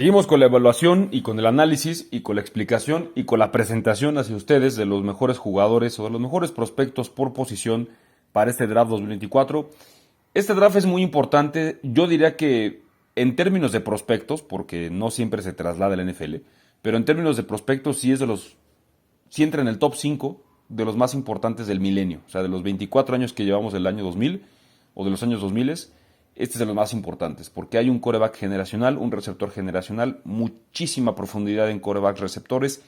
Seguimos con la evaluación y con el análisis y con la explicación y con la presentación hacia ustedes de los mejores jugadores o de los mejores prospectos por posición para este draft 2024. Este draft es muy importante, yo diría que en términos de prospectos, porque no siempre se traslada al NFL, pero en términos de prospectos sí es de los, sí entra en el top 5 de los más importantes del milenio, o sea, de los 24 años que llevamos del año 2000 o de los años 2000, este es de los más importantes, porque hay un quarterback generacional, un receptor generacional, muchísima profundidad en quarterbacks receptores,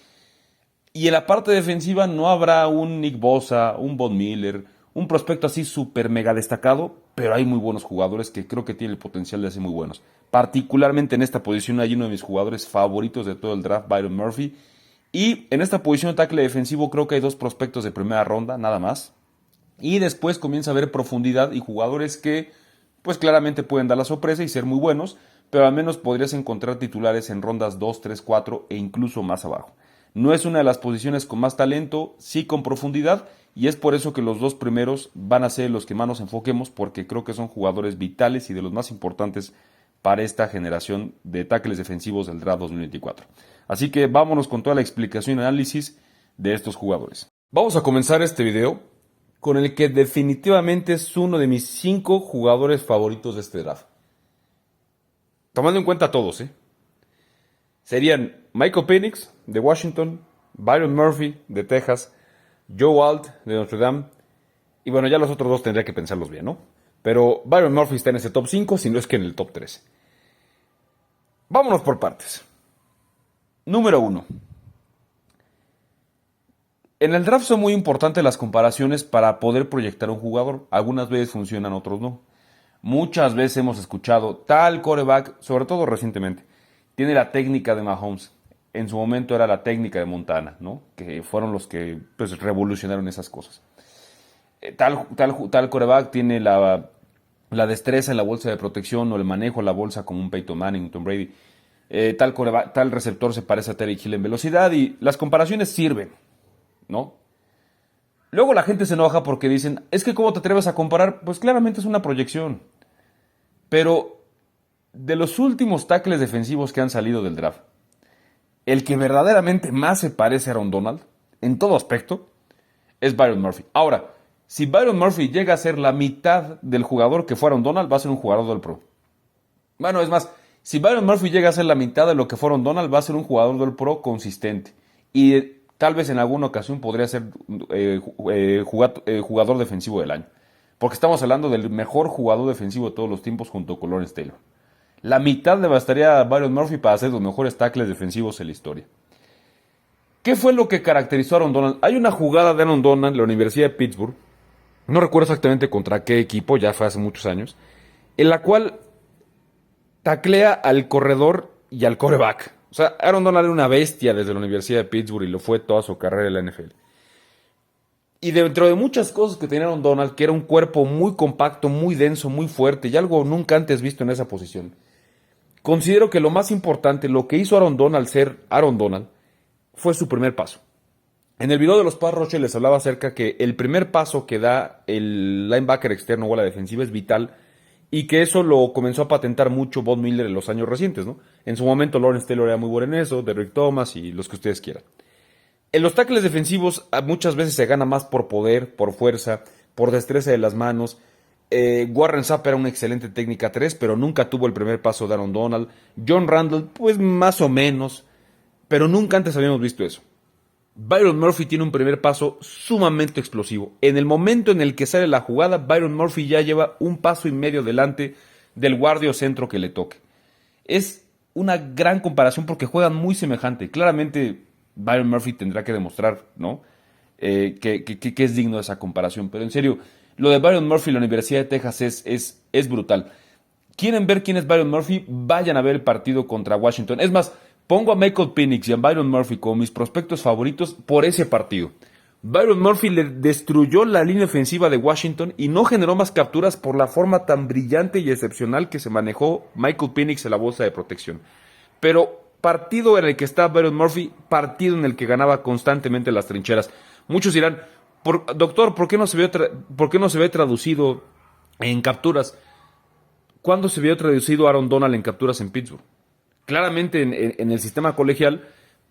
y en la parte defensiva no habrá un Nick Bosa, un Von Miller, un prospecto así súper mega destacado, pero hay muy buenos jugadores que creo que tienen el potencial de ser muy buenos. Particularmente en esta posición hay uno de mis jugadores favoritos de todo el draft, Byron Murphy, y en esta posición de tackle defensivo creo que hay dos prospectos de primera ronda, nada más, y después comienza a haber profundidad y jugadores que pues claramente pueden dar la sorpresa y ser muy buenos, pero al menos podrías encontrar titulares en rondas 2, 3, 4 e incluso más abajo. No es una de las posiciones con más talento, sí con profundidad, y es por eso que los dos primeros van a ser los que más nos enfoquemos, porque creo que son jugadores vitales y de los más importantes para esta generación de tackles defensivos del draft 2024. Así que vámonos con toda la explicación y análisis de estos jugadores. Vamos a comenzar este video con el que definitivamente es uno de mis 5 jugadores favoritos de este draft. Tomando en cuenta a todos, serían Michael Penix, de Washington, Byron Murphy, de Texas, Joe Alt, de Notre Dame, y bueno, ya los otros dos tendría que pensarlos bien, ¿no? Pero Byron Murphy está en ese top 5, si no es que en el top 3. Vámonos por partes. Número 1. En el draft son muy importantes las comparaciones para poder proyectar un jugador. Algunas veces funcionan, otros no. Muchas veces hemos escuchado tal quarterback, sobre todo recientemente, tiene la técnica de Mahomes. En su momento era la técnica de Montana, ¿no? Que fueron los que pues, revolucionaron esas cosas. Tal quarterback tiene la destreza en la bolsa de protección o el manejo en la bolsa como un Peyton Manning, un Tom Brady. Tal receptor se parece a Tyreek Hill en velocidad y las comparaciones sirven, ¿no? Luego la gente se enoja porque dicen, es que ¿cómo te atreves a comparar? Pues claramente es una proyección. Pero de los últimos tackles defensivos que han salido del draft, el que verdaderamente más se parece a Aaron Donald, en todo aspecto, es Byron Murphy. Ahora, si Byron Murphy llega a ser la mitad del jugador que fue Aaron Donald, va a ser un jugador del Pro. Bueno, es más, si Byron Murphy llega a ser la mitad de lo que fue Aaron Donald, va a ser un jugador del Pro consistente. Y tal vez en alguna ocasión podría ser jugador defensivo del año. Porque estamos hablando del mejor jugador defensivo de todos los tiempos junto con Lawrence Taylor. La mitad le bastaría a Byron Murphy para hacer los mejores tackles defensivos en la historia. ¿Qué fue lo que caracterizó a Aaron Donald? Hay una jugada de Aaron Donald en la Universidad de Pittsburgh, no recuerdo exactamente contra qué equipo, ya fue hace muchos años, en la cual taclea al corredor y al quarterback. O sea, Aaron Donald era una bestia desde la Universidad de Pittsburgh y lo fue toda su carrera en la NFL. Y dentro de muchas cosas que tenía Aaron Donald, que era un cuerpo muy compacto, muy denso, muy fuerte y algo nunca antes visto en esa posición, considero que lo más importante, lo que hizo Aaron Donald ser Aaron Donald, fue su primer paso. En el video de los pass rushers les hablaba acerca que el primer paso que da el linebacker externo o a la defensiva es vital y que eso lo comenzó a patentar mucho Von Miller en los años recientes, ¿no? En su momento Lawrence Taylor era muy bueno en eso, Derrick Thomas y los que ustedes quieran. En los tackles defensivos muchas veces se gana más por poder, por fuerza, por destreza de las manos. Warren Sapp era una excelente técnica 3, pero nunca tuvo el primer paso de Aaron Donald. John Randall, pues más o menos, pero nunca antes habíamos visto eso. Byron Murphy tiene un primer paso sumamente explosivo. En el momento en el que sale la jugada, Byron Murphy ya lleva un paso y medio delante del guardia o centro que le toque. Es una gran comparación porque juegan muy semejante. Claramente Byron Murphy tendrá que demostrar, ¿no? Que es digno de esa comparación. Pero en serio, lo de Byron Murphy en la Universidad de Texas es brutal. ¿Quieren ver quién es Byron Murphy? Vayan a ver el partido contra Washington. Es más, pongo a Michael Penix y a Byron Murphy como mis prospectos favoritos por ese partido. Byron Murphy le destruyó la línea ofensiva de Washington y no generó más capturas por la forma tan brillante y excepcional que se manejó Michael Penix en la bolsa de protección. Pero partido en el que está Byron Murphy, partido en el que ganaba constantemente las trincheras. Muchos dirán, doctor, ¿por qué no se ve traducido en capturas? ¿Cuándo se vio traducido Aaron Donald en capturas en Pittsburgh? Claramente en el sistema colegial,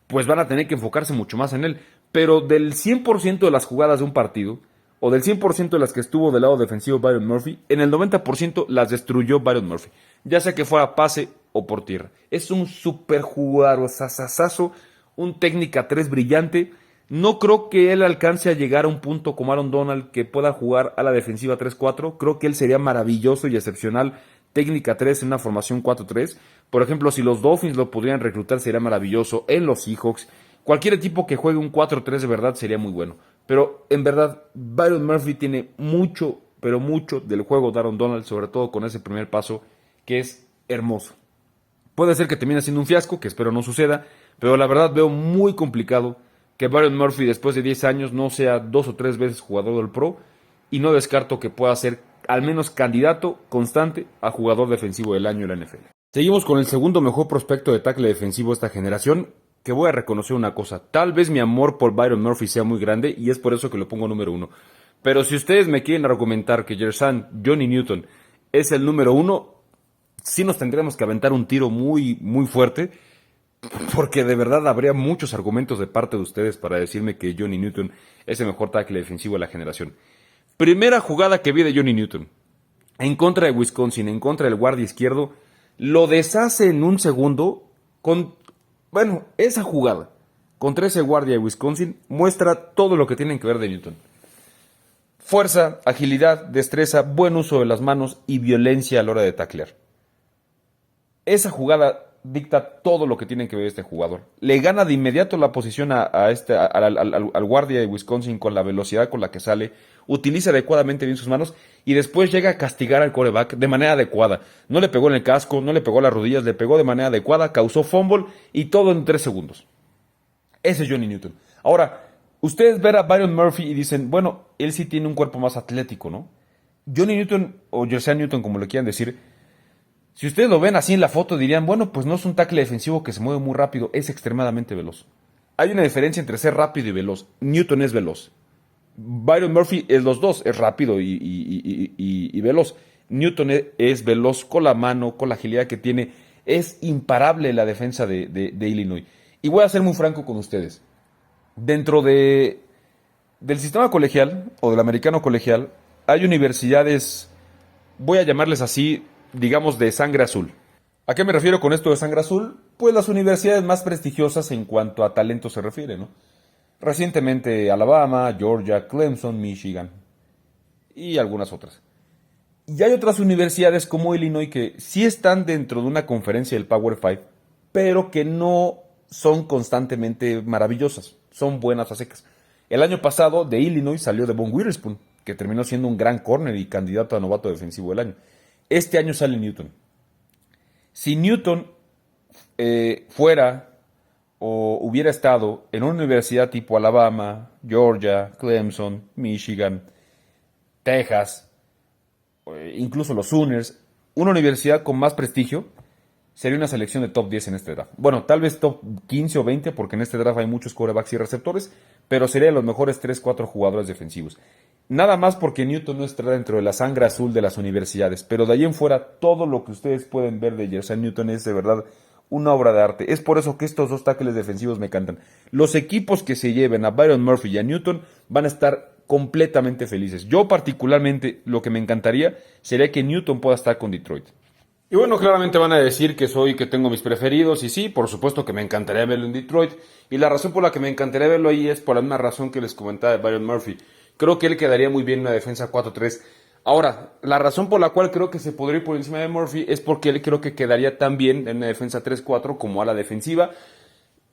pues van a tener que enfocarse mucho más en él. Pero del 100% de las jugadas de un partido, o del 100% de las que estuvo del lado defensivo Byron Murphy, en el 90% las destruyó Byron Murphy. Ya sea que fuera pase o por tierra. Es un super jugador, sasasazo, un técnica 3 brillante. No creo que él alcance a llegar a un punto como Aaron Donald que pueda jugar a la defensiva 3-4. Creo que él sería maravilloso y excepcional técnica 3 en una formación 4-3. Por ejemplo, si los Dolphins lo podrían reclutar sería maravilloso. En los Seahawks, cualquier equipo que juegue un 4-3 de verdad sería muy bueno. Pero en verdad, Byron Murphy tiene mucho, pero mucho del juego de Aaron Donald, sobre todo con ese primer paso que es hermoso. Puede ser que termine siendo un fiasco, que espero no suceda, pero la verdad veo muy complicado que Byron Murphy después de 10 años no sea 2 o 3 veces jugador del Pro, y no descarto que pueda ser al menos candidato constante a jugador defensivo del año en la NFL. Seguimos con el segundo mejor prospecto de tackle defensivo de esta generación, que voy a reconocer una cosa, tal vez mi amor por Byron Murphy sea muy grande y es por eso que lo pongo número 1. Pero si ustedes me quieren argumentar que Jersan Johnny Newton es el número 1, sí nos tendríamos que aventar un tiro muy, muy fuerte, porque de verdad habría muchos argumentos de parte de ustedes para decirme que Johnny Newton es el mejor tackle defensivo de la generación. Primera jugada que vi de Johnny Newton, en contra de Wisconsin, en contra del guardia izquierdo, lo deshace en un segundo con, bueno, esa jugada contra ese guardia de Wisconsin muestra todo lo que tienen que ver de Newton. Fuerza, agilidad, destreza, buen uso de las manos y violencia a la hora de taclear. Esa jugada dicta todo lo que tiene que ver este jugador. Le gana de inmediato la posición al guardia de Wisconsin con la velocidad con la que sale, utiliza adecuadamente bien sus manos y después llega a castigar al quarterback de manera adecuada. No le pegó en el casco, no le pegó a las rodillas, le pegó de manera adecuada, causó fumble y todo en 3 segundos. Ese es Johnny Newton. Ahora, ustedes ven a Byron Murphy y dicen, bueno, él sí tiene un cuerpo más atlético, ¿no? Johnny Newton, o Jersean Newton, como le quieran decir, si ustedes lo ven así en la foto dirían, bueno, pues no es un tackle defensivo que se mueve muy rápido, es extremadamente veloz. Hay una diferencia entre ser rápido y veloz. Newton es veloz. Byron Murphy es los dos, es rápido y veloz. Newton es veloz con la mano, con la agilidad que tiene. Es imparable la defensa de Illinois. Y voy a ser muy franco con ustedes. Dentro del sistema colegial o del americano colegial hay universidades, voy a llamarles así, digamos de sangre azul. ¿A qué me refiero con esto de sangre azul? Pues las universidades más prestigiosas en cuanto a talento se refiere, ¿no? Recientemente Alabama, Georgia, Clemson, Michigan y algunas otras. Y hay otras universidades como Illinois que sí están dentro de una conferencia del Power 5, pero que no son constantemente maravillosas, son buenas a secas. El año pasado de Illinois salió Devon Witherspoon, que terminó siendo un gran corner y candidato a novato defensivo del año. Este año sale Newton. Si Newton fuera o hubiera estado en una universidad tipo Alabama, Georgia, Clemson, Michigan, Texas, incluso los Sooners, una universidad con más prestigio, sería una selección de top 10 en este draft. Bueno, tal vez top 15 o 20, porque en este draft hay muchos quarterbacks y receptores, pero sería de los mejores 3-4 jugadores defensivos. Nada más porque Newton no está dentro de la sangre azul de las universidades, pero de ahí en fuera todo lo que ustedes pueden ver de Jersean Newton es de verdad una obra de arte. Es por eso que estos dos tackles defensivos me encantan. Los equipos que se lleven a Byron Murphy y a Newton van a estar completamente felices. Yo particularmente lo que me encantaría sería que Newton pueda estar con Detroit. Y bueno, claramente van a decir que tengo mis preferidos, y sí, por supuesto que me encantaría verlo en Detroit, y la razón por la que me encantaría verlo ahí es por la misma razón que les comentaba de Byron Murphy. Creo que él quedaría muy bien en una defensa 4-3. Ahora, la razón por la cual creo que se podría ir por encima de Murphy es porque él creo que quedaría tan bien en una defensa 3-4 como a la defensiva.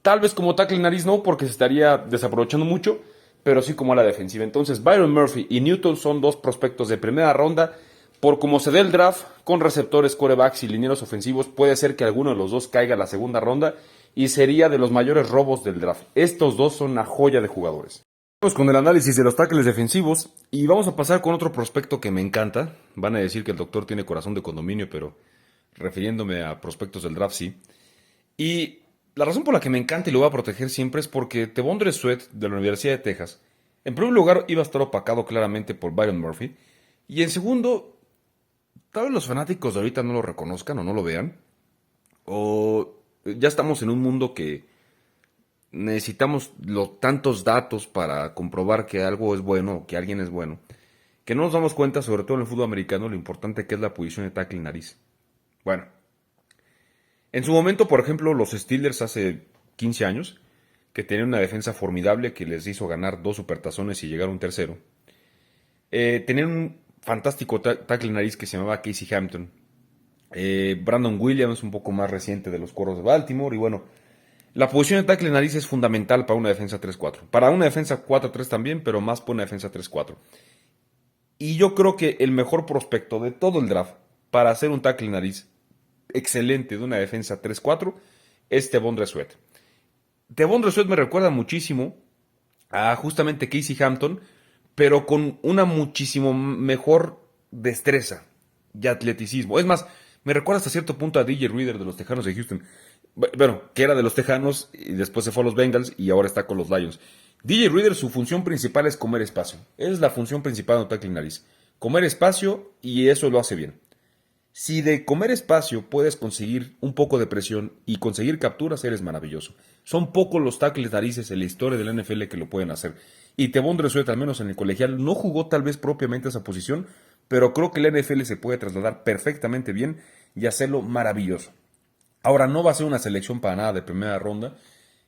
Tal vez como tackle nariz no, porque se estaría desaprovechando mucho, pero sí como a la defensiva. Entonces, Byron Murphy y Newton son dos prospectos de primera ronda. Por como se dé el draft, con receptores, quarterbacks y linieros ofensivos, puede ser que alguno de los dos caiga a la segunda ronda y sería de los mayores robos del draft. Estos dos son una joya de jugadores. Vamos con el análisis de los tackles defensivos y vamos a pasar con otro prospecto que me encanta. Van a decir que el doctor tiene corazón de condominio, pero refiriéndome a prospectos del draft, sí. Y la razón por la que me encanta y lo voy a proteger siempre es porque T'Vondre Sweat de la Universidad de Texas, en primer lugar, iba a estar opacado claramente por Byron Murphy, y en segundo, tal vez los fanáticos de ahorita no lo reconozcan o no lo vean, o Ya estamos en un mundo que necesitamos tantos datos para comprobar que algo es bueno o que alguien es bueno, que no nos damos cuenta, sobre todo en el fútbol americano, lo importante que es la posición de tackle y nariz. Bueno, en su momento, por ejemplo, los Steelers hace 15 años, que tenían una defensa formidable que les hizo ganar 2 supertazones y llegar a un tercero, tenían un fantástico tackle nariz que se llamaba Casey Hampton. Brandon Williams, un poco más reciente de los Cuervos de Baltimore, y bueno, la posición de tackle nariz es fundamental para una defensa 3-4. Para una defensa 4-3 también, pero más para una defensa 3-4. Y yo creo que el mejor prospecto de todo el draft para hacer un tackle nariz excelente de una defensa 3-4 es T'Vondre Sweat. T'Vondre Sweat me recuerda muchísimo a justamente Casey Hampton, pero con una muchísimo mejor destreza y atleticismo. Es más, me recuerda hasta cierto punto a DJ Reader de los Tejanos de Houston. Bueno, que era de los Tejanos y después se fue a los Bengals y ahora está con los Lions. DJ Reader, su función principal es comer espacio. Es la función principal de un tackle nariz. Comer espacio y eso lo hace bien. Si de comer espacio puedes conseguir un poco de presión y conseguir capturas, eres maravilloso. Son pocos los tackles narices en la historia de la NFL que lo pueden hacer. Y T'Vondre Sweat, al menos en el colegial, no jugó tal vez propiamente esa posición, pero creo que la NFL se puede trasladar perfectamente bien y hacerlo maravilloso. Ahora, no va a ser una selección para nada de primera ronda.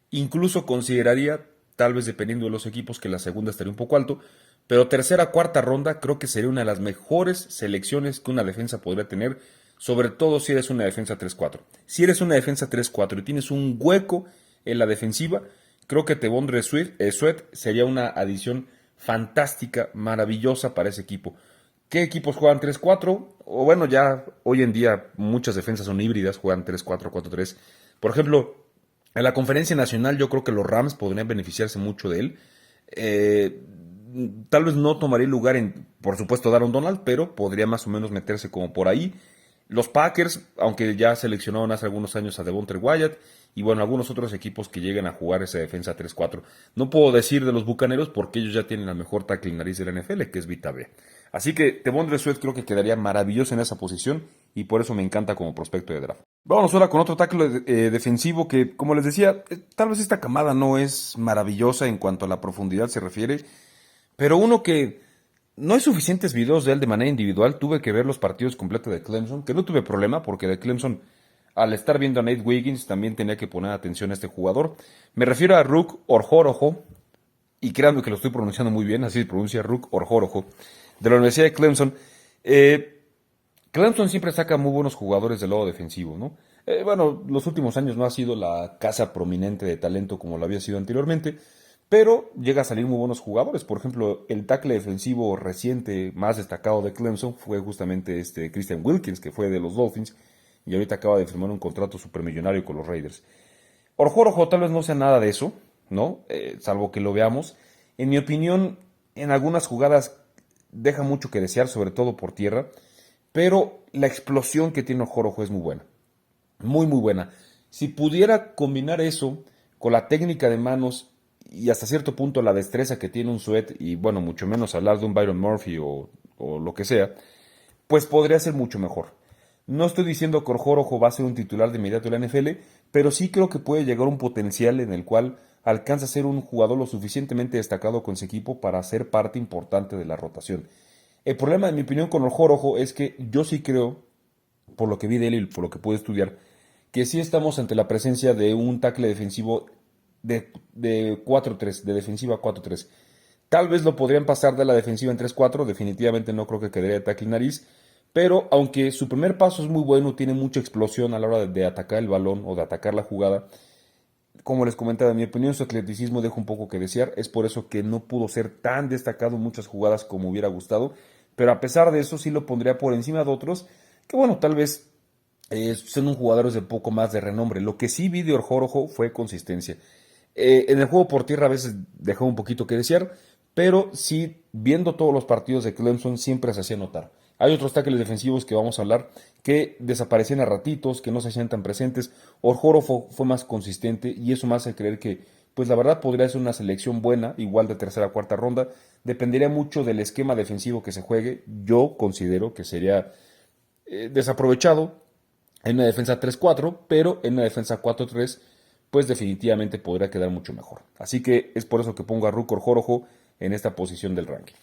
Incluso consideraría, tal vez dependiendo de los equipos, que la segunda estaría un poco alto. Pero tercera, cuarta ronda creo que sería una de las mejores selecciones que una defensa podría tener. Sobre todo si eres una defensa 3-4. Si eres una defensa 3-4 y tienes un hueco en la defensiva, creo que T'Vondre Sweat sería una adición fantástica, maravillosa para ese equipo. ¿Qué equipos juegan 3-4? O bueno, ya hoy en día muchas defensas son híbridas, juegan 3-4, 4-3. Por ejemplo, en la conferencia nacional yo creo que los Rams podrían beneficiarse mucho de él. Tal vez no tomaría lugar en, por supuesto, Aaron Donald, pero podría más o menos meterse como por ahí. Los Packers, aunque ya seleccionaron hace algunos años a Devontae Wyatt, y bueno, algunos otros equipos que lleguen a jugar esa defensa 3-4. No puedo decir de los Bucaneros porque ellos ya tienen la mejor tackle nariz de la NFL, que es Vita B. Así que T'Vondre Sweat creo que quedaría maravilloso en esa posición y por eso me encanta como prospecto de draft. Vámonos ahora con otro tackle defensivo que, como les decía, tal vez esta camada no es maravillosa en cuanto a la profundidad se refiere, pero uno que no hay suficientes videos de él de manera individual. Tuve que ver los partidos completos de Clemson, que no tuve problema porque de Clemson, al estar viendo a Nate Wiggins, también tenía que poner atención a este jugador. Me refiero a Rook Orhorojo, y créanme que lo estoy pronunciando muy bien, así se pronuncia Rook Orhorojo, de la Universidad de Clemson. Clemson siempre saca muy buenos jugadores del lado defensivo, ¿no? Bueno, los últimos años no ha sido la casa prominente de talento como lo había sido anteriormente, pero llega a salir muy buenos jugadores. Por ejemplo, el tackle defensivo reciente más destacado de Clemson fue justamente Christian Wilkins, que fue de los Dolphins, y ahorita acaba de firmar un contrato supermillonario con los Raiders. Orhorojo tal vez no sea nada de eso, ¿no? Salvo que lo veamos. En mi opinión, en algunas jugadas deja mucho que desear, sobre todo por tierra, pero la explosión que tiene Orhorojo es muy buena. Muy, muy buena. Si pudiera combinar eso con la técnica de manos y hasta cierto punto la destreza que tiene un Sweat, y bueno, mucho menos hablar de un Byron Murphy o lo que sea, pues podría ser mucho mejor. No estoy diciendo que Orhorojo va a ser un titular de inmediato de la NFL, pero sí creo que puede llegar a un potencial en el cual alcanza a ser un jugador lo suficientemente destacado con su equipo para ser parte importante de la rotación. El problema, en mi opinión, con Orhorojo es que yo sí creo, por lo que vi de él y por lo que pude estudiar, que sí estamos ante la presencia de un tackle defensivo de 4-3, de defensiva 4-3. Tal vez lo podrían pasar de la defensiva en 3-4, definitivamente no creo que quedaría de tackle nariz, pero aunque su primer paso es muy bueno, tiene mucha explosión a la hora de atacar el balón o de atacar la jugada. Como les comentaba, en mi opinión su atleticismo deja un poco que desear, es por eso que no pudo ser tan destacado en muchas jugadas como hubiera gustado, pero a pesar de eso sí lo pondría por encima de otros, que bueno, tal vez son un jugadores de poco más de renombre. Lo que sí vi de Orhorojo fue consistencia. En el juego por tierra a veces dejó un poquito que desear, pero sí, viendo todos los partidos de Clemson siempre se hacía notar. Hay otros tackles defensivos que vamos a hablar que desaparecían a ratitos, que no se hacían tan presentes. Orhorojo fue más consistente y eso me hace creer que, pues la verdad podría ser una selección buena, igual de tercera o cuarta ronda. Dependería mucho del esquema defensivo que se juegue. Yo considero que sería desaprovechado en una defensa 3-4, pero en una defensa 4-3, pues definitivamente podría quedar mucho mejor. Así que es por eso que pongo a Rucker Jorojo en esta posición del ranking.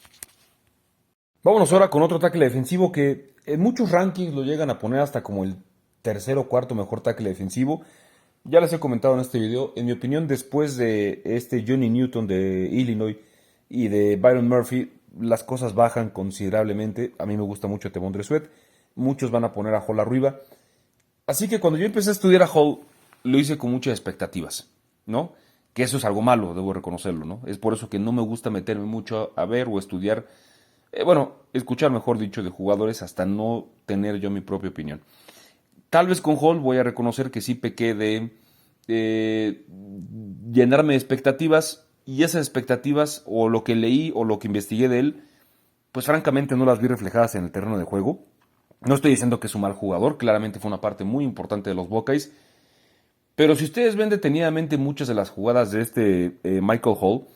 Vámonos ahora con otro tackle defensivo que en muchos rankings lo llegan a poner hasta como el tercer o cuarto mejor tackle defensivo. Ya les he comentado en este video, en mi opinión, después de este Johnny Newton de Illinois y de Byron Murphy, las cosas bajan considerablemente. A mí me gusta mucho T'Vondre Sweat. Muchos van a poner a Hall arriba. Así que cuando yo empecé a estudiar a Hall, lo hice con muchas expectativas, ¿no? Que eso es algo malo, debo reconocerlo, ¿no? Es por eso que no me gusta meterme mucho a ver o estudiar, escuchar, mejor dicho, de jugadores hasta no tener yo mi propia opinión. Tal vez con Hall voy a reconocer que sí pequé de llenarme de expectativas y esas expectativas o lo que leí o lo que investigué de él, pues francamente no las vi reflejadas en el terreno de juego. No estoy diciendo que es un mal jugador, claramente fue una parte muy importante de los Buckeyes, pero si ustedes ven detenidamente muchas de las jugadas de este Michael Hall,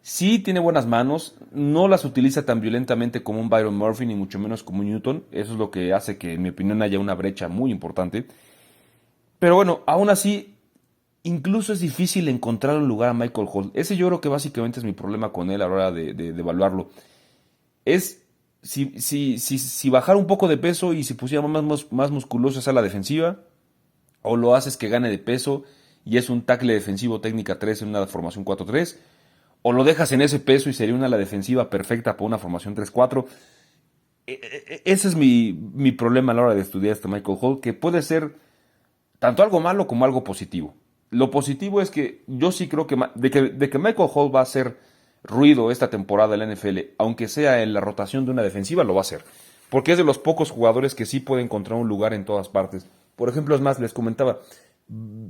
sí tiene buenas manos, no las utiliza tan violentamente como un Byron Murphy, ni mucho menos como un Newton. Eso es lo que hace que, en mi opinión, haya una brecha muy importante. Pero bueno, aún así, incluso es difícil encontrar un lugar a Michael Hall. Ese yo creo que básicamente es mi problema con él a la hora de evaluarlo. Es si bajar un poco de peso y si pusiera más musculoso a la defensiva, o lo haces que gane de peso y es un tackle defensivo técnica 3 en una formación 4-3, o lo dejas en ese peso y sería una la defensiva perfecta para una formación 3-4. Ese es mi problema a la hora de estudiar este Michael Hall, que puede ser tanto algo malo como algo positivo. Lo positivo es que yo sí creo de que Michael Hall va a hacer ruido esta temporada en la NFL, aunque sea en la rotación de una defensiva, lo va a hacer. Porque es de los pocos jugadores que sí puede encontrar un lugar en todas partes. Por ejemplo, es más, les comentaba,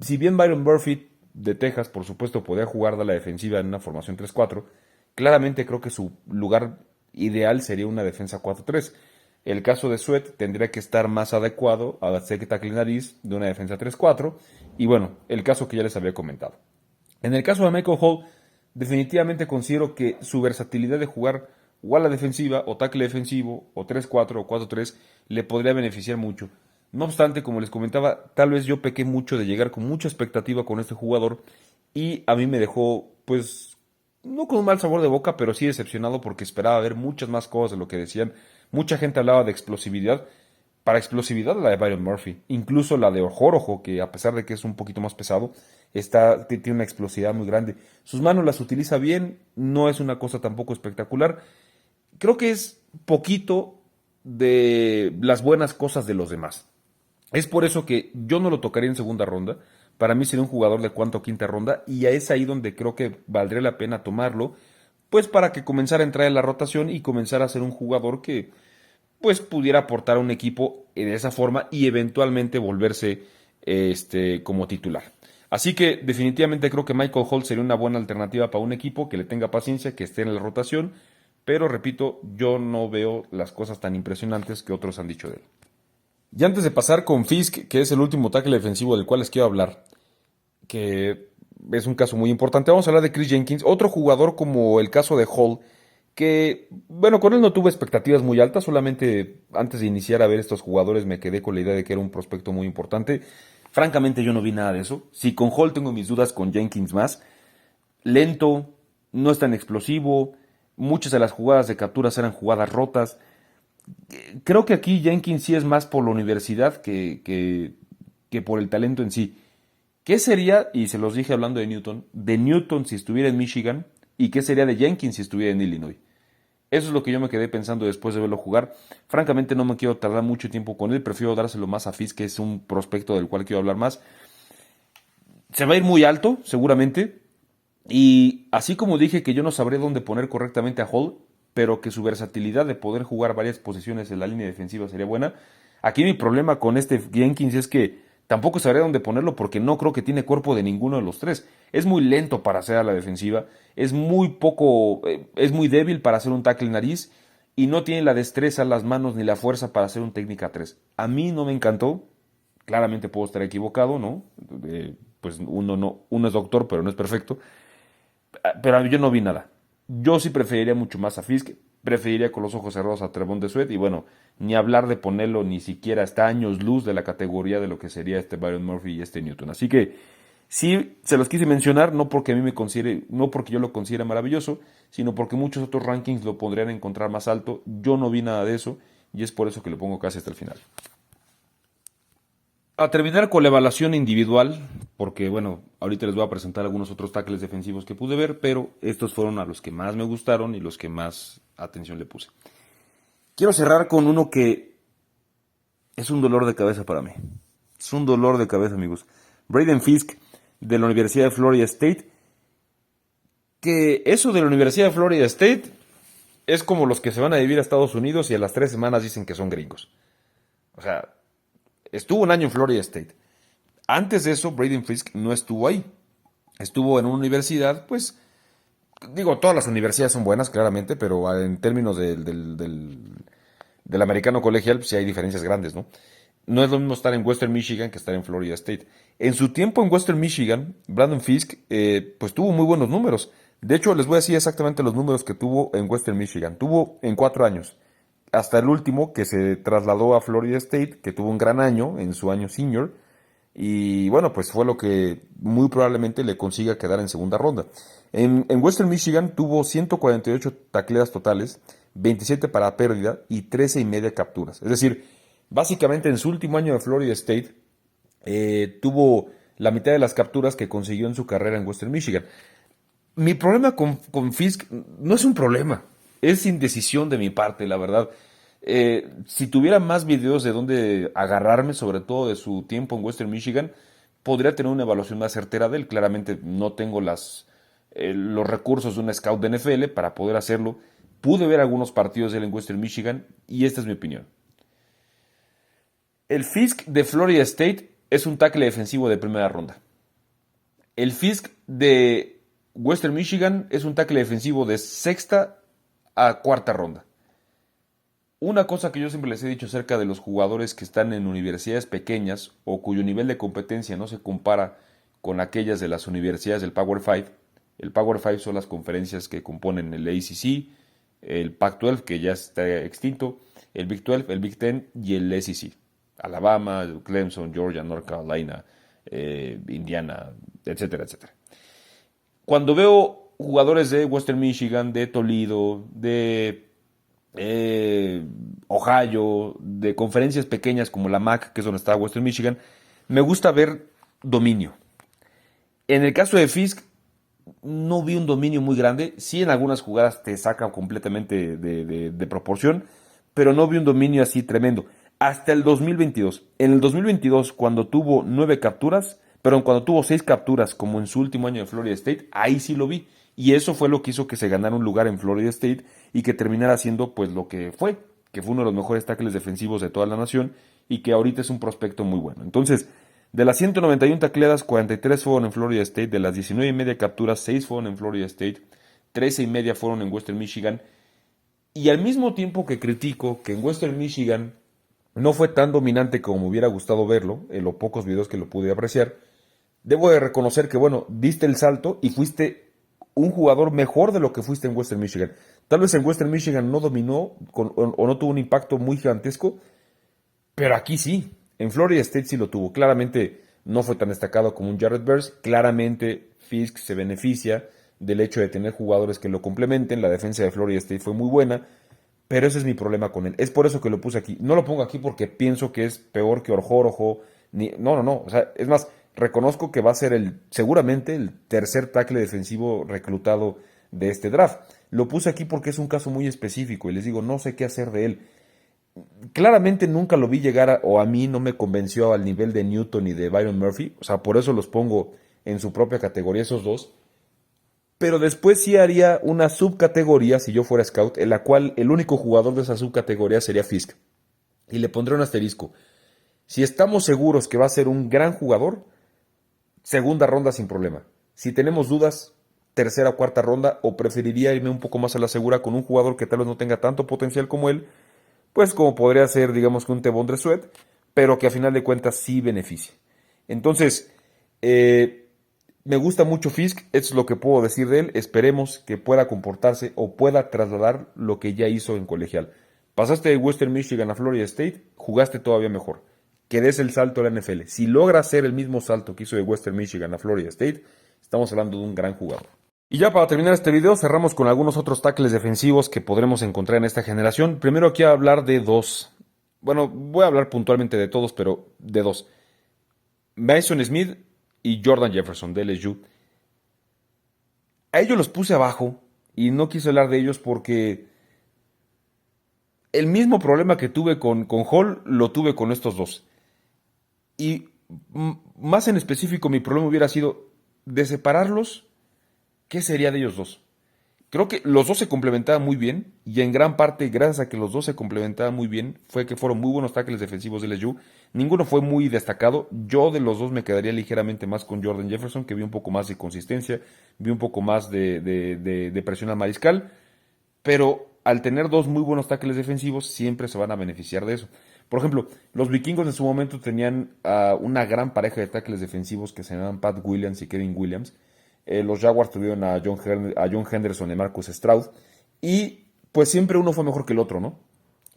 si bien Byron Murphy de Texas, por supuesto, podía jugar de la defensiva en una formación 3-4, claramente creo que su lugar ideal sería una defensa 4-3. El caso de Sweat tendría que estar más adecuado a hacer tackle nariz de una defensa 3-4. Y bueno, el caso que ya les había comentado. En el caso de Michael Hall, definitivamente considero que su versatilidad de jugar o a la defensiva, o tackle defensivo, o 3-4, o 4-3, le podría beneficiar mucho. No obstante, como les comentaba, tal vez yo pequé mucho de llegar con mucha expectativa con este jugador y a mí me dejó, pues, no con un mal sabor de boca, pero sí decepcionado porque esperaba ver muchas más cosas de lo que decían. Mucha gente hablaba de explosividad. Para explosividad la de Byron Murphy, incluso la de Ojorojo, que a pesar de que es un poquito más pesado, tiene una explosividad muy grande. Sus manos las utiliza bien, no es una cosa tampoco espectacular. Creo que es poquito de las buenas cosas de los demás. Es por eso que yo no lo tocaría en segunda ronda. Para mí sería un jugador de cuarta o quinta ronda y es ahí donde creo que valdría la pena tomarlo, pues para que comenzara a entrar en la rotación y comenzara a ser un jugador que pues pudiera aportar a un equipo de esa forma y eventualmente volverse como titular. Así que definitivamente creo que Michael Holt sería una buena alternativa para un equipo que le tenga paciencia, que esté en la rotación, pero repito, yo no veo las cosas tan impresionantes que otros han dicho de él. Y antes de pasar con Fisk, que es el último tackle defensivo del cual les quiero hablar, que es un caso muy importante, vamos a hablar de Chris Jenkins, otro jugador como el caso de Hall, que, bueno, con él no tuve expectativas muy altas, solamente antes de iniciar a ver estos jugadores me quedé con la idea de que era un prospecto muy importante. Francamente yo no vi nada de eso. Si con Hall tengo mis dudas, con Jenkins más. Lento, no es tan explosivo, muchas de las jugadas de capturas eran jugadas rotas. Creo que aquí Jenkins sí es más por la universidad que por el talento en sí. ¿Qué sería, y se los dije hablando de Newton si estuviera en Michigan, y qué sería de Jenkins si estuviera en Illinois? Eso es lo que yo me quedé pensando después de verlo jugar. Francamente no me quiero tardar mucho tiempo con él, prefiero dárselo más a Fisk, que es un prospecto del cual quiero hablar más. Se va a ir muy alto, seguramente, y así como dije que yo no sabré dónde poner correctamente a Hall, pero que su versatilidad de poder jugar varias posiciones en la línea defensiva sería buena, aquí mi problema con este Jenkins es que tampoco sabré dónde ponerlo porque no creo que tiene cuerpo de ninguno de los tres. Es muy lento para hacer a la defensiva, es muy débil para hacer un tackle nariz y no tiene la destreza, las manos ni la fuerza para hacer un técnica 3. A mí no me encantó, claramente puedo estar equivocado, ¿no? Pues uno es doctor, pero no es perfecto. Pero yo no vi nada. Yo sí preferiría mucho más a Fisk. preferiría con los ojos cerrados a Trevon Sweat y bueno, ni hablar de ponerlo ni siquiera está años luz de la categoría de lo que sería este Byron Murphy y este Newton. Así que sí, se los quise mencionar, no porque a mí me considere, no porque yo lo considere maravilloso, sino porque muchos otros rankings lo podrían encontrar más alto. Yo no vi nada de eso y es por eso que lo pongo casi hasta el final. A terminar con la evaluación individual, porque bueno, ahorita les voy a presentar algunos otros tackles defensivos que pude ver, pero estos fueron a los que más me gustaron y los que más atención le puse. Quiero cerrar con uno que es un dolor de cabeza para mí. Es un dolor de cabeza, amigos. Braden Fisk, de la Universidad de Florida State. Que eso de la Universidad de Florida State es como los que se van a vivir a Estados Unidos y a las 3 semanas dicen que son gringos. O sea, estuvo un año en Florida State. Antes de eso, Braden Fisk no estuvo ahí. Estuvo en una universidad, pues, digo, todas las universidades son buenas, claramente, pero en términos del americano colegial, pues sí hay diferencias grandes, ¿no? No es lo mismo estar en Western Michigan que estar en Florida State. En su tiempo en Western Michigan, Brandon Fisk, pues tuvo muy buenos números. De hecho, les voy a decir exactamente los números que tuvo en Western Michigan. Tuvo en 4 años. Hasta el último, que se trasladó a Florida State, que tuvo un gran año en su año senior. Y bueno, pues fue lo que muy probablemente le consiga quedar en segunda ronda. En Western Michigan tuvo 148 tacleadas totales, 27 para pérdida y 13 y media capturas. Es decir, básicamente en su último año de Florida State tuvo la mitad de las capturas que consiguió en su carrera en Western Michigan. Mi problema con Fisk no es un problema, es indecisión de mi parte, la verdad. Si tuviera más videos de dónde agarrarme, sobre todo de su tiempo en Western Michigan, podría tener una evaluación más certera de él. Claramente no tengo los recursos de un scout de NFL para poder hacerlo. Pude ver algunos partidos de él en Western Michigan y esta es mi opinión. El Fisk de Florida State es un tackle defensivo de primera ronda. El Fisk de Western Michigan es un tackle defensivo de sexta a cuarta ronda. Una cosa que yo siempre les he dicho acerca de los jugadores que están en universidades pequeñas o cuyo nivel de competencia no se compara con aquellas de las universidades del Power 5. El Power 5 son las conferencias que componen el ACC, el Pac-12 que ya está extinto, el Big 12, el Big 10 y el SEC. Alabama, Clemson, Georgia, North Carolina, Indiana, etcétera, etcétera. Cuando veo jugadores de Western Michigan, de Toledo, de Ohio, de conferencias pequeñas como la MAC, que es donde está Western Michigan, me gusta ver dominio. En el caso de Fisk, no vi un dominio muy grande. Sí, en algunas jugadas te saca completamente de proporción, pero no vi un dominio así tremendo. Hasta el 2022. En el 2022, cuando tuvo 9 capturas, perdón, cuando tuvo 6 capturas, como en su último año de Florida State, ahí sí lo vi. Y eso fue lo que hizo que se ganara un lugar en Florida State y que terminara siendo pues lo que fue uno de los mejores tackles defensivos de toda la nación y que ahorita es un prospecto muy bueno. Entonces, de las 191 tacleadas, 43 fueron en Florida State, de las 19 y media capturas, 6 fueron en Florida State, 13 y media fueron en Western Michigan. Y al mismo tiempo que critico que en Western Michigan no fue tan dominante como me hubiera gustado verlo, en los pocos videos que lo pude apreciar, debo de reconocer que, bueno, diste el salto y fuiste un jugador mejor de lo que fuiste en Western Michigan. Tal vez en Western Michigan no dominó o no tuvo un impacto muy gigantesco, pero aquí sí. En Florida State sí lo tuvo. Claramente no fue tan destacado como un Jared Verse. Claramente Fisk se beneficia del hecho de tener jugadores que lo complementen. La defensa de Florida State fue muy buena, pero ese es mi problema con él. Es por eso que lo puse aquí. No lo pongo aquí porque pienso que es peor que Orjorojo. No. O sea, es más, reconozco que va a ser seguramente el tercer tackle defensivo reclutado de este draft. Lo puse aquí porque es un caso muy específico y les digo, no sé qué hacer de él. Claramente nunca lo vi llegar o a mí no me convenció al nivel de Newton y de Byron Murphy. O sea, por eso los pongo en su propia categoría esos dos. Pero después sí haría una subcategoría, si yo fuera scout, en la cual el único jugador de esa subcategoría sería Fisk. Y le pondré un asterisco. Si estamos seguros que va a ser un gran jugador, segunda ronda sin problema. Si tenemos dudas, tercera o cuarta ronda, o preferiría irme un poco más a la segura con un jugador que tal vez no tenga tanto potencial como él, pues como podría ser, digamos que un Tevon Sweat, pero que a final de cuentas sí beneficie. Entonces, Me gusta mucho Fisk, eso es lo que puedo decir de él. Esperemos que pueda comportarse o pueda trasladar lo que ya hizo en colegial. Pasaste de Western Michigan a Florida State, jugaste todavía mejor. Que des el salto a la NFL. Si logra hacer el mismo salto que hizo de Western Michigan a Florida State, estamos hablando de un gran jugador. Y ya para terminar este video, cerramos con algunos otros tackles defensivos que podremos encontrar en esta generación. Primero quiero hablar de dos. Bueno, voy a hablar puntualmente de todos, pero de dos. Mason Smith y Jordan Jefferson de LSU. A ellos los puse abajo y no quise hablar de ellos porque el mismo problema que tuve con Hall lo tuve con estos dos. Y más en específico mi problema hubiera sido de separarlos, ¿qué sería de ellos dos? Creo que los dos se complementaban muy bien y en gran parte gracias a que los dos se complementaban muy bien fue que fueron muy buenos tackles defensivos de LSU. Ninguno fue muy destacado. Yo de los dos me quedaría ligeramente más con Jordan Jefferson, que vi un poco más de consistencia, vi un poco más de presión al mariscal, pero al tener dos muy buenos tackles defensivos siempre se van a beneficiar de eso. Por ejemplo, los vikingos en su momento tenían una gran pareja de tackles defensivos que se llamaban Pat Williams y Kevin Williams. Los Jaguars tuvieron a John Henderson y Marcus Stroud. Y pues siempre uno fue mejor que el otro, ¿no?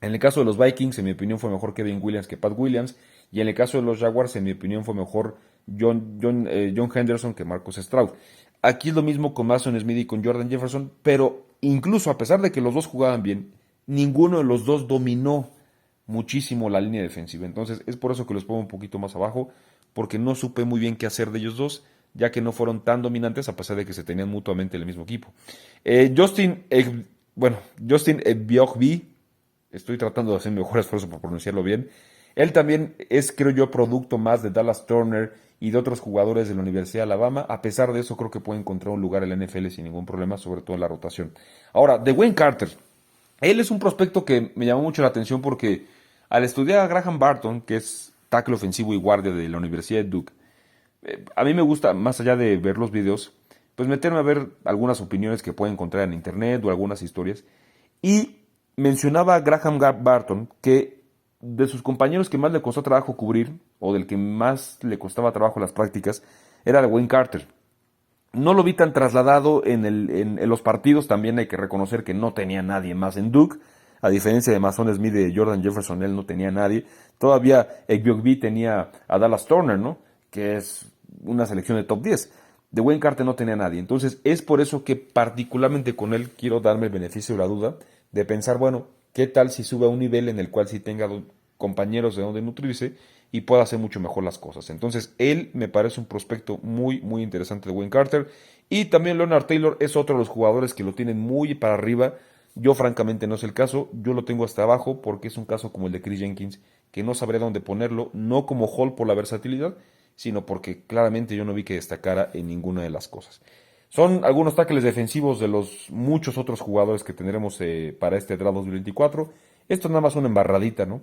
En el caso de los Vikings, en mi opinión, fue mejor Kevin Williams que Pat Williams. Y en el caso de los Jaguars, en mi opinión, fue mejor John Henderson que Marcus Stroud. Aquí es lo mismo con Mason Smith y con Jordan Jefferson, pero incluso a pesar de que los dos jugaban bien, ninguno de los dos dominó muchísimo la línea defensiva. Entonces es por eso que los pongo un poquito más abajo, porque no supe muy bien qué hacer de ellos dos, ya que no fueron tan dominantes a pesar de que se tenían mutuamente en el mismo equipo. Justin Biogby, estoy tratando de hacer mi mejor esfuerzo por pronunciarlo bien. Él también es, creo yo, producto más de Dallas Turner y de otros jugadores de la Universidad de Alabama. A pesar de eso, creo que puede encontrar un lugar en la NFL sin ningún problema, sobre todo en la rotación. Ahora, de Wayne Carter. Él es un prospecto que me llamó mucho la atención porque al estudiar a Graham Barton, que es tackle ofensivo y guardia de la Universidad de Duke, a mí me gusta, más allá de ver los videos, pues meterme a ver algunas opiniones que puedo encontrar en internet o algunas historias. Y mencionaba a Graham Barton que de sus compañeros que más le costó trabajo cubrir, o del que más le costaba trabajo las prácticas, era de Wayne Carter. No lo vi tan trasladado en los partidos, también hay que reconocer que no tenía nadie más en Duke, a diferencia de Mason Smith y de Jordan Jefferson, él no tenía nadie. Todavía Biogby tenía a Dallas Turner, ¿no? Que es una selección de top 10. De Wayne Carter no tenía nadie. Entonces es por eso que particularmente con él quiero darme el beneficio de la duda de pensar, bueno, ¿qué tal si sube a un nivel en el cual sí tenga compañeros de donde nutrirse y pueda hacer mucho mejor las cosas? Entonces él me parece un prospecto muy, muy interesante de Wayne Carter. Y también Leonard Taylor es otro de los jugadores que lo tienen muy para arriba. Yo francamente no es el caso, yo lo tengo hasta abajo porque es un caso como el de Chris Jenkins, que no sabré dónde ponerlo, no como Hall por la versatilidad, sino porque claramente yo no vi que destacara en ninguna de las cosas. Son algunos tackles defensivos de los muchos otros jugadores que tendremos para este draft 2024. Esto es nada más una embarradita, ¿no?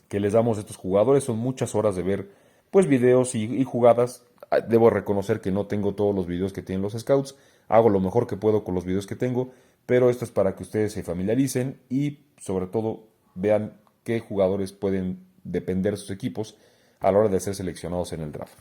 Que les damos a estos jugadores. Son muchas horas de ver pues videos y jugadas. Debo reconocer que no tengo todos los videos que tienen los scouts. Hago lo mejor que puedo con los videos que tengo, pero esto es para que ustedes se familiaricen y sobre todo vean qué jugadores pueden depender de sus equipos a la hora de ser seleccionados en el draft.